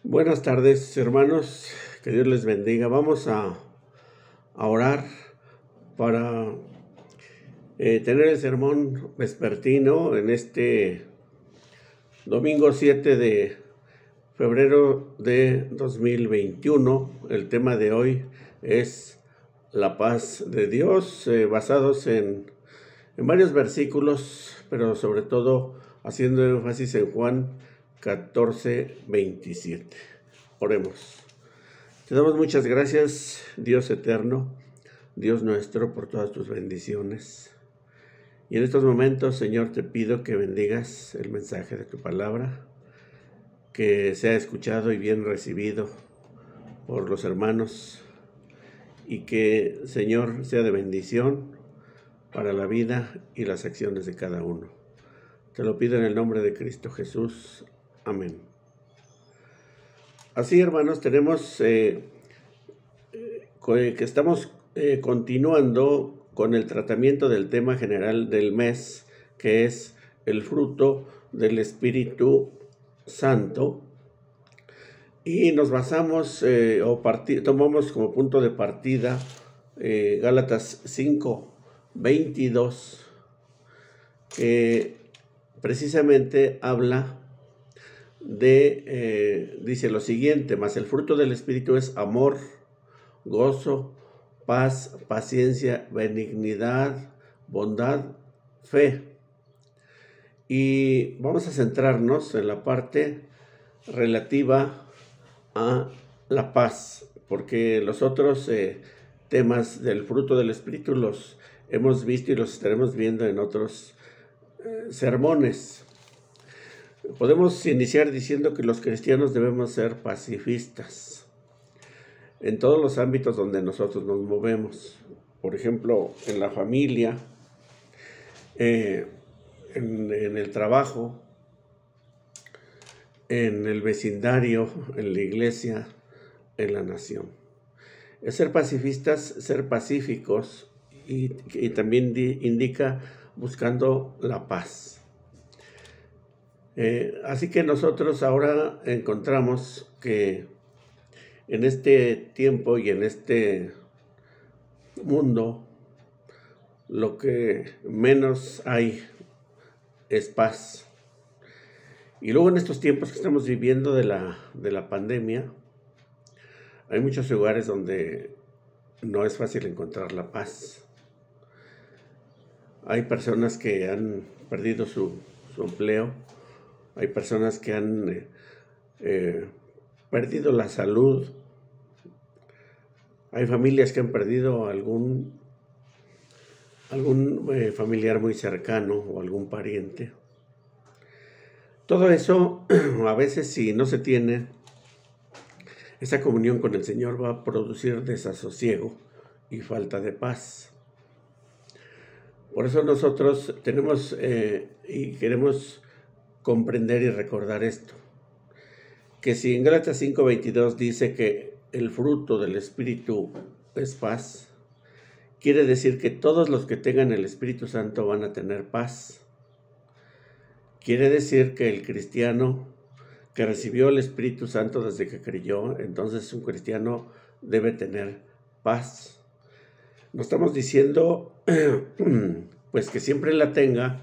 Buenas tardes, hermanos. Que Dios les bendiga. Vamos a orar para tener el sermón vespertino en este domingo 7 de febrero de 2021. El tema de hoy es la paz de Dios, basados en varios versículos, pero sobre todo haciendo énfasis en Juan 14:27. Oremos. Te damos muchas gracias, Dios eterno, Dios nuestro, por todas tus bendiciones. Y en estos momentos, Señor, te pido que bendigas el mensaje de tu palabra, que sea escuchado y bien recibido por los hermanos, y que, Señor, sea de bendición para la vida y las acciones de cada uno. Te lo pido en el nombre de Cristo Jesús. Amén. Así, hermanos, tenemos que estamos continuando con el tratamiento del tema general del mes, que es el fruto del Espíritu Santo, y nos basamos tomamos como punto de partida Gálatas 5:22, que precisamente habla dice lo siguiente: mas el fruto del Espíritu es amor, gozo, paz, paciencia, benignidad, bondad, fe. Y vamos a centrarnos en la parte relativa a la paz, porque los otros temas del fruto del Espíritu los hemos visto y los estaremos viendo en otros sermones. Podemos iniciar diciendo que los cristianos debemos ser pacifistas en todos los ámbitos donde nosotros nos movemos. Por ejemplo, en la familia, en el trabajo, en el vecindario, en la iglesia, en la nación. Es ser pacifistas, ser pacíficos, y también indica buscando la paz. Así que nosotros ahora encontramos que en este tiempo y en este mundo, lo que menos hay es paz. Y luego en estos tiempos que estamos viviendo de la pandemia, hay muchos lugares donde no es fácil encontrar la paz. Hay personas que han perdido su empleo, hay personas que han perdido la salud, hay familias que han perdido algún familiar muy cercano o algún pariente. Todo eso, a veces, si no se tiene esa comunión con el Señor, va a producir desasosiego y falta de paz. Por eso nosotros tenemos y queremos comprender y recordar esto, que si en Gálatas 5:22 dice que el fruto del Espíritu es paz, quiere decir que todos los que tengan el Espíritu Santo van a tener paz. Quiere decir que el cristiano que recibió el Espíritu Santo desde que creyó, entonces un cristiano debe tener paz. No estamos diciendo pues que siempre la tenga,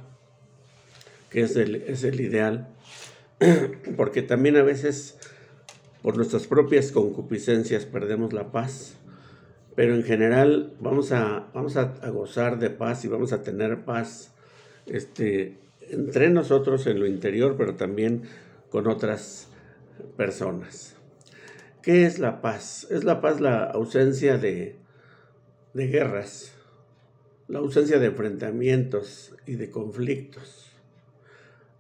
que es el ideal, porque también a veces por nuestras propias concupiscencias perdemos la paz, pero en general vamos a gozar de paz y vamos a tener paz entre nosotros en lo interior, pero también con otras personas. ¿Qué es la paz? Es la paz la ausencia de guerras, la ausencia de enfrentamientos y de conflictos.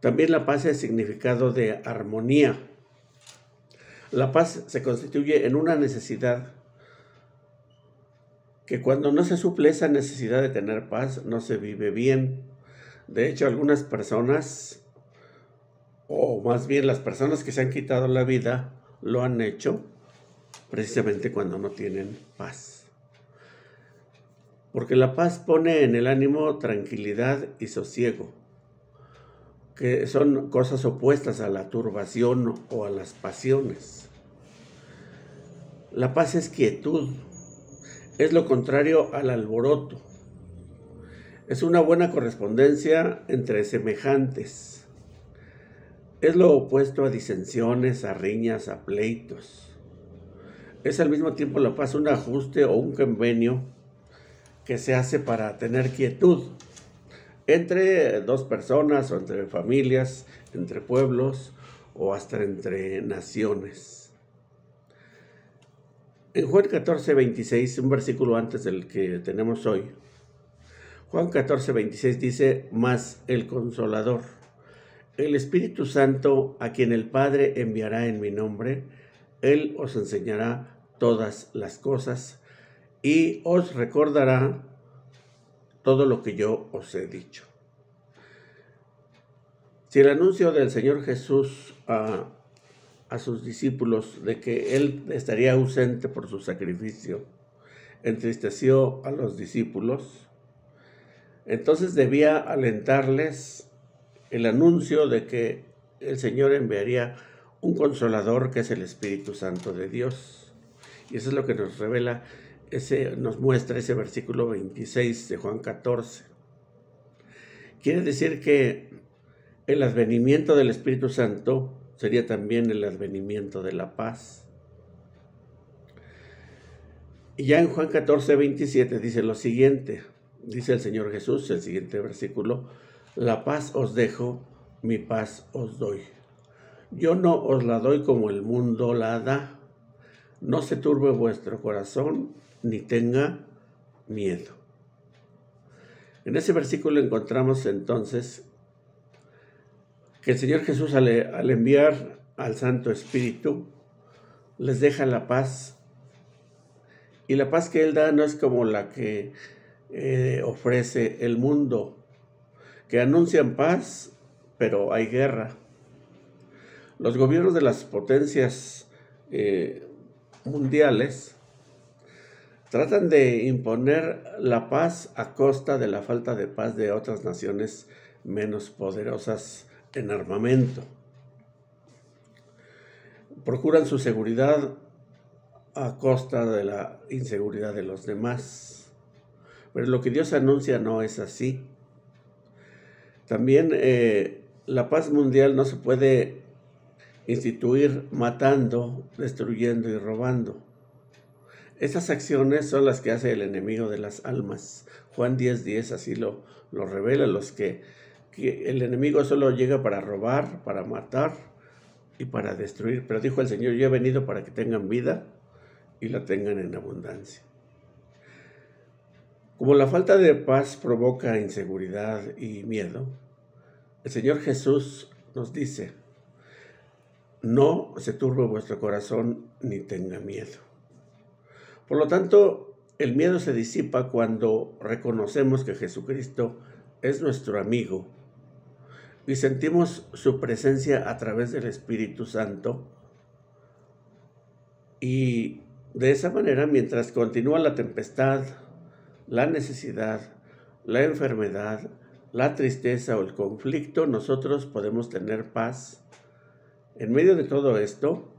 También la paz es significado de armonía. La paz se constituye en una necesidad que cuando no se suple esa necesidad de tener paz, no se vive bien. De hecho, algunas personas, o más bien las personas que se han quitado la vida, lo han hecho precisamente cuando no tienen paz. Porque la paz pone en el ánimo tranquilidad y sosiego. que son cosas opuestas a la turbación o a las pasiones. La paz es quietud, es lo contrario al alboroto. Es una buena correspondencia entre semejantes. Es lo opuesto a disensiones, a riñas, a pleitos. Es al mismo tiempo la paz un ajuste o un convenio que se hace para tener quietud entre dos personas o entre familias, entre pueblos o hasta entre naciones. En Juan 14:26, un versículo antes del que tenemos hoy, Juan 14:26 dice: mas el Consolador, el Espíritu Santo, a quien el Padre enviará en mi nombre, Él os enseñará todas las cosas y os recordará todo lo que yo os he dicho. Si el anuncio del Señor Jesús a sus discípulos de que Él estaría ausente por su sacrificio entristeció a los discípulos, entonces debía alentarles el anuncio de que el Señor enviaría un Consolador, que es el Espíritu Santo de Dios. Y eso es lo que nos revela, nos muestra ese versículo 26 de Juan 14. Quiere decir que el advenimiento del Espíritu Santo sería también el advenimiento de la paz. Y ya en Juan 14:27 dice lo siguiente, dice el Señor Jesús, el siguiente versículo: la paz os dejo, mi paz os doy. Yo no os la doy como el mundo la da. No se turbe vuestro corazón, ni tenga miedo. En ese versículo encontramos entonces que el Señor Jesús al enviar al Santo Espíritu les deja la paz, y la paz que Él da no es como la que ofrece el mundo, que anuncian paz, pero hay guerra. Los gobiernos de las potencias mundiales tratan de imponer la paz a costa de la falta de paz de otras naciones menos poderosas en armamento. Procuran su seguridad a costa de la inseguridad de los demás. Pero lo que Dios anuncia no es así. También la paz mundial no se puede instituir matando, destruyendo y robando. Estas acciones son las que hace el enemigo de las almas. Juan 10:10 así lo revela, que el enemigo solo llega para robar, para matar y para destruir. Pero dijo el Señor: yo he venido para que tengan vida y la tengan en abundancia. Como la falta de paz provoca inseguridad y miedo, el Señor Jesús nos dice: no se turbe vuestro corazón ni tenga miedo. Por lo tanto, el miedo se disipa cuando reconocemos que Jesucristo es nuestro amigo y sentimos su presencia a través del Espíritu Santo. Y de esa manera, mientras continúa la tempestad, la necesidad, la enfermedad, la tristeza o el conflicto, nosotros podemos tener paz en medio de todo esto.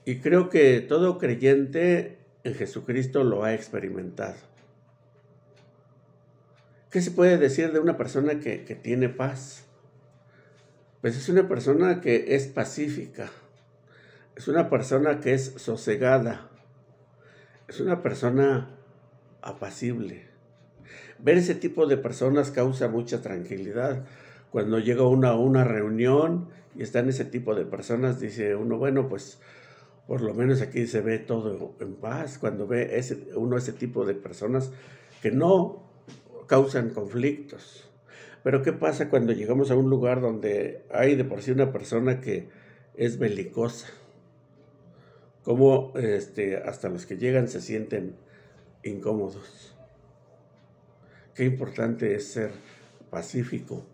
Y creo que todo creyente en Jesucristo lo ha experimentado. ¿Qué se puede decir de una persona que tiene paz? Pues es una persona que es pacífica, es una persona que es sosegada, es una persona apacible. Ver ese tipo de personas causa mucha tranquilidad. Cuando llega uno a una reunión y están ese tipo de personas, dice uno, bueno, pues por lo menos aquí se ve todo en paz. Cuando ve ese tipo de personas que no causan conflictos. Pero ¿qué pasa cuando llegamos a un lugar donde hay de por sí una persona que es belicosa? Cómo hasta los que llegan se sienten incómodos. Qué importante es ser pacífico.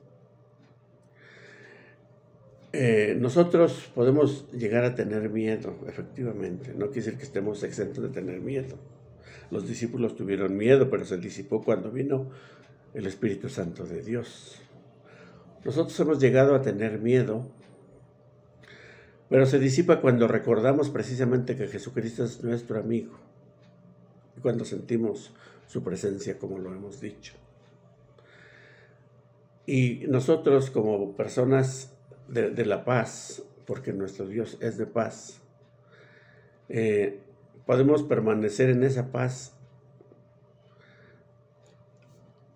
Nosotros podemos llegar a tener miedo, efectivamente. No quiere decir que estemos exentos de tener miedo. Los discípulos tuvieron miedo, pero se disipó cuando vino el Espíritu Santo de Dios. Nosotros hemos llegado a tener miedo, pero se disipa cuando recordamos precisamente que Jesucristo es nuestro amigo y cuando sentimos su presencia, como lo hemos dicho. Y nosotros, como personas de la paz, porque nuestro Dios es de paz, podemos permanecer en esa paz.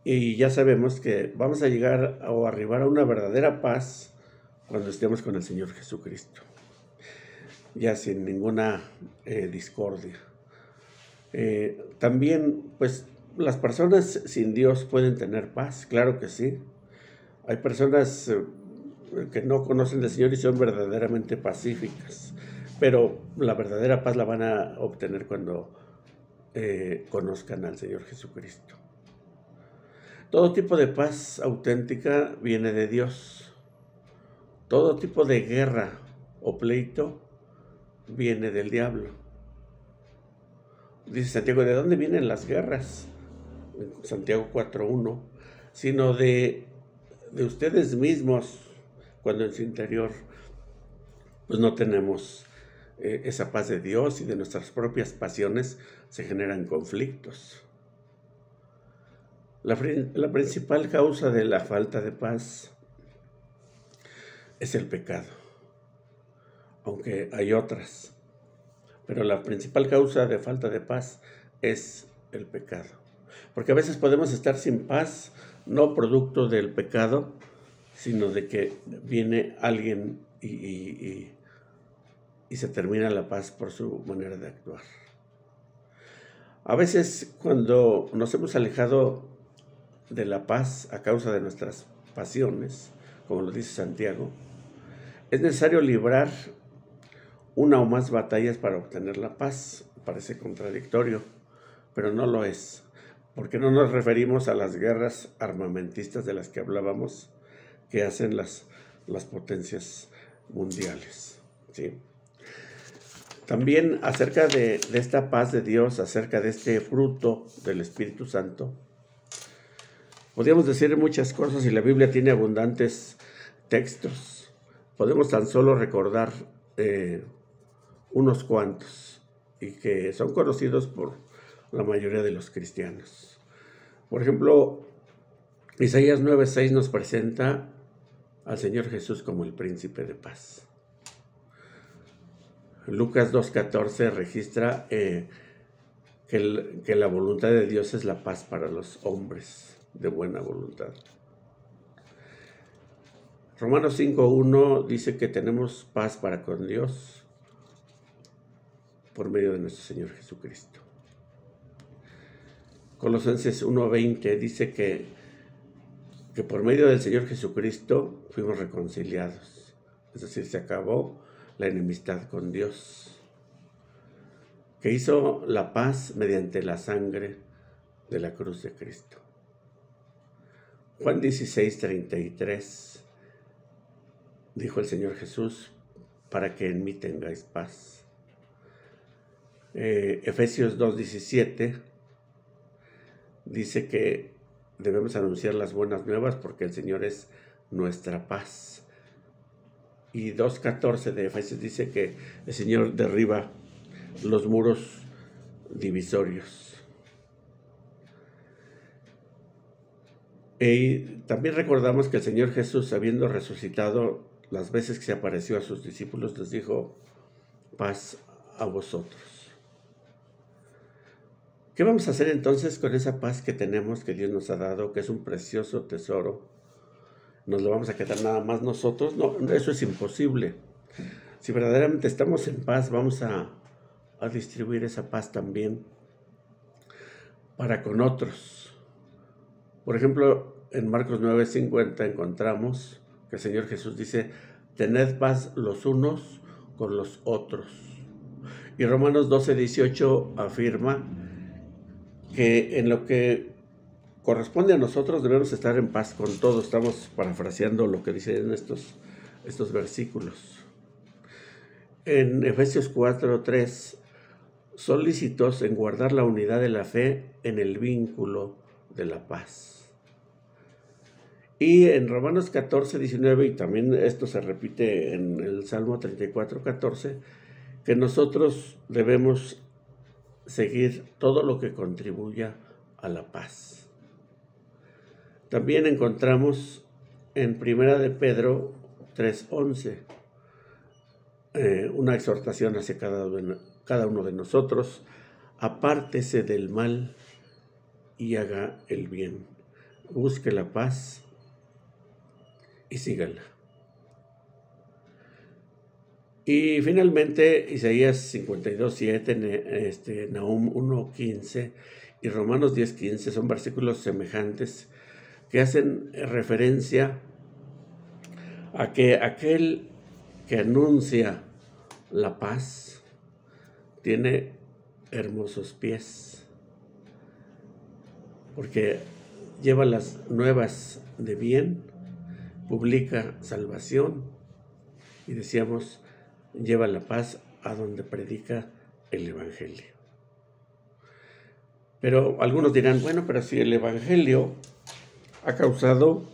Y ya sabemos que vamos a llegar o arribar a una verdadera paz cuando estemos con el Señor Jesucristo, ya sin ninguna discordia. También, pues, las personas sin Dios pueden tener paz, claro que sí. Hay personas que no conocen del Señor y son verdaderamente pacíficas, pero la verdadera paz la van a obtener cuando conozcan al Señor Jesucristo. Todo tipo de paz auténtica viene de Dios. Todo tipo de guerra o pleito viene del diablo. Dice Santiago, ¿de dónde vienen las guerras? En Santiago 4:1, sino de ustedes mismos, cuando en su interior pues no tenemos esa paz de Dios y de nuestras propias pasiones se generan conflictos. La principal causa de la falta de paz es el pecado, aunque hay otras, pero la principal causa de falta de paz es el pecado. Porque a veces podemos estar sin paz, no producto del pecado, sino de que viene alguien y se termina la paz por su manera de actuar. A veces cuando nos hemos alejado de la paz a causa de nuestras pasiones, como lo dice Santiago, es necesario librar una o más batallas para obtener la paz. Parece contradictorio, pero no lo es, porque no nos referimos a las guerras armamentistas de las que hablábamos, que hacen las potencias mundiales, ¿sí? También acerca de esta paz de Dios, acerca de este fruto del Espíritu Santo, podríamos decir muchas cosas y la Biblia tiene abundantes textos. Podemos tan solo recordar unos cuantos y que son conocidos por la mayoría de los cristianos. Por ejemplo, Isaías 9:6 nos presenta al Señor Jesús como el príncipe de paz. Lucas 2:14 registra que la voluntad de Dios es la paz para los hombres de buena voluntad. Romanos 5:1 dice que tenemos paz para con Dios por medio de nuestro Señor Jesucristo. Colosenses 1:20 dice que por medio del Señor Jesucristo fuimos reconciliados. Es decir, se acabó la enemistad con Dios, que hizo la paz mediante la sangre de la cruz de Cristo. Juan 16:33 dijo el Señor Jesús, para que en mí tengáis paz. Efesios 2:17 dice que debemos anunciar las buenas nuevas porque el Señor es nuestra paz. Y 2:14 de Efesios dice que el Señor derriba los muros divisorios. Y también recordamos que el Señor Jesús, habiendo resucitado, las veces que se apareció a sus discípulos, les dijo, paz a vosotros. ¿Qué vamos a hacer entonces con esa paz que tenemos, que Dios nos ha dado, que es un precioso tesoro? ¿Nos lo vamos a quedar nada más nosotros? No, eso es imposible. Si verdaderamente estamos en paz, vamos a distribuir esa paz también para con otros. Por ejemplo, en Marcos 9:50 encontramos que el Señor Jesús dice, tened paz los unos con los otros. Y Romanos 12:18 afirma que en lo que corresponde a nosotros debemos estar en paz con todos. Estamos parafraseando lo que dicen estos versículos. En Efesios 4:3, solícitos en guardar la unidad de la fe en el vínculo de la paz. Y en Romanos 14, 19, y también esto se repite en el Salmo 34, 14, que nosotros debemos seguir todo lo que contribuya a la paz. También encontramos en Primera de Pedro 3:11 una exhortación hacia cada uno de nosotros: apártese del mal y haga el bien, busque la paz y sígala. Y finalmente Isaías 52:7, Nahum 1:15 y Romanos 10:15 son versículos semejantes que hacen referencia a que aquel que anuncia la paz tiene hermosos pies, porque lleva las nuevas de bien, publica salvación y decíamos, lleva la paz a donde predica el Evangelio. Pero algunos dirán, bueno, pero si el Evangelio ha causado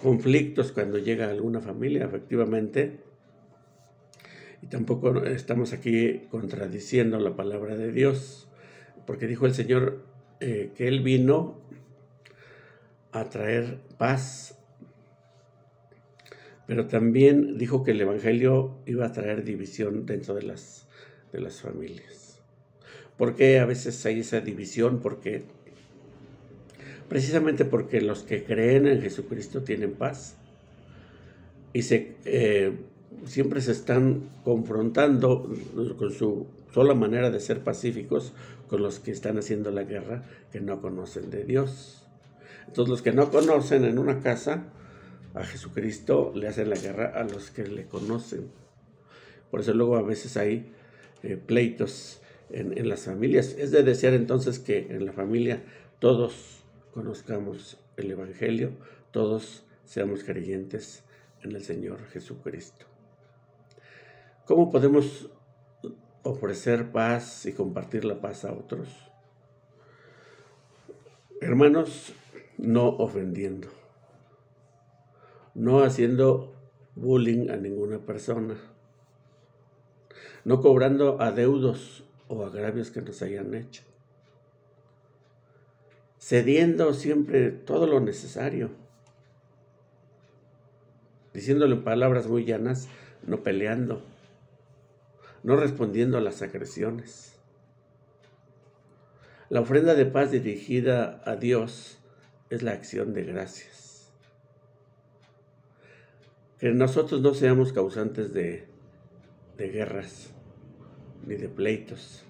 conflictos cuando llega a alguna familia, efectivamente, y tampoco estamos aquí contradiciendo la palabra de Dios, porque dijo el Señor que Él vino a traer paz, pero también dijo que el Evangelio iba a traer división dentro de las familias. ¿Por qué a veces hay esa división? Precisamente porque los que creen en Jesucristo tienen paz y siempre se están confrontando con su sola manera de ser pacíficos con los que están haciendo la guerra, que no conocen de Dios. Entonces los que no conocen en una casa a Jesucristo le hacen la guerra a los que le conocen. Por eso luego a veces hay pleitos en las familias. Es de desear entonces que en la familia todos conozcamos el Evangelio, todos seamos creyentes en el Señor Jesucristo. ¿Cómo podemos ofrecer paz y compartir la paz a otros? Hermanos, no ofendiendo, no haciendo bullying a ninguna persona, no cobrando adeudos o agravios que nos hayan hecho, cediendo siempre todo lo necesario, diciéndole en palabras muy llanas, no peleando, no respondiendo a las agresiones. La ofrenda de paz dirigida a Dios es la acción de gracias. Que nosotros no seamos causantes de guerras, ni de pleitos,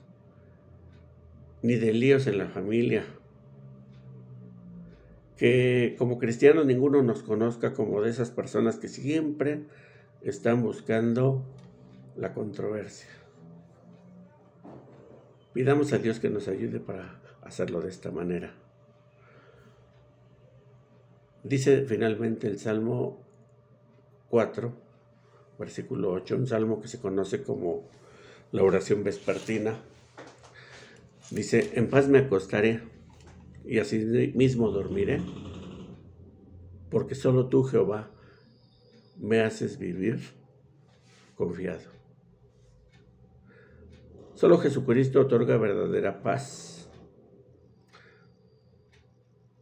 ni de líos en la familia. Que como cristianos ninguno nos conozca como de esas personas que siempre están buscando la controversia. Pidamos a Dios que nos ayude para hacerlo de esta manera. Dice finalmente el Salmo 4, versículo 8, un salmo que se conoce como la oración vespertina. Dice, en paz me acostaré y así mismo dormiré, porque solo tú, Jehová, me haces vivir confiado. Solo Jesucristo otorga verdadera paz.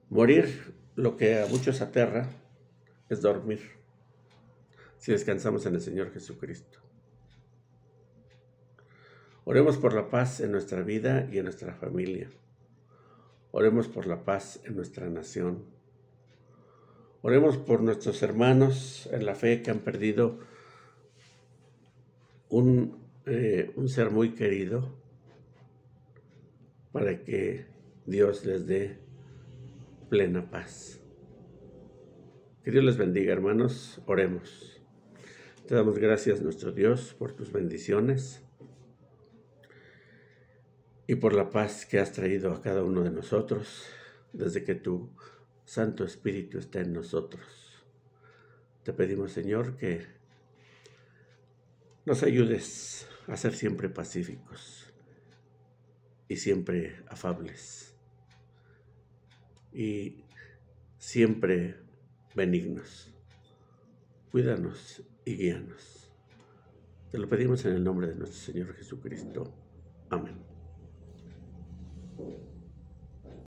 Morir, lo que a muchos aterra, es dormir, si descansamos en el Señor Jesucristo. Oremos por la paz en nuestra vida y en nuestra familia. Oremos por la paz en nuestra nación. Oremos por nuestros hermanos en la fe que han perdido un ser muy querido, para que Dios les dé plena paz. Que Dios les bendiga, hermanos. Oremos. Te damos gracias, nuestro Dios, por tus bendiciones y por la paz que has traído a cada uno de nosotros desde que tu Santo Espíritu está en nosotros. Te pedimos, Señor, que nos ayudes a ser siempre pacíficos y siempre afables y siempre benignos. Cuídanos y guíanos. Te lo pedimos en el nombre de nuestro Señor Jesucristo.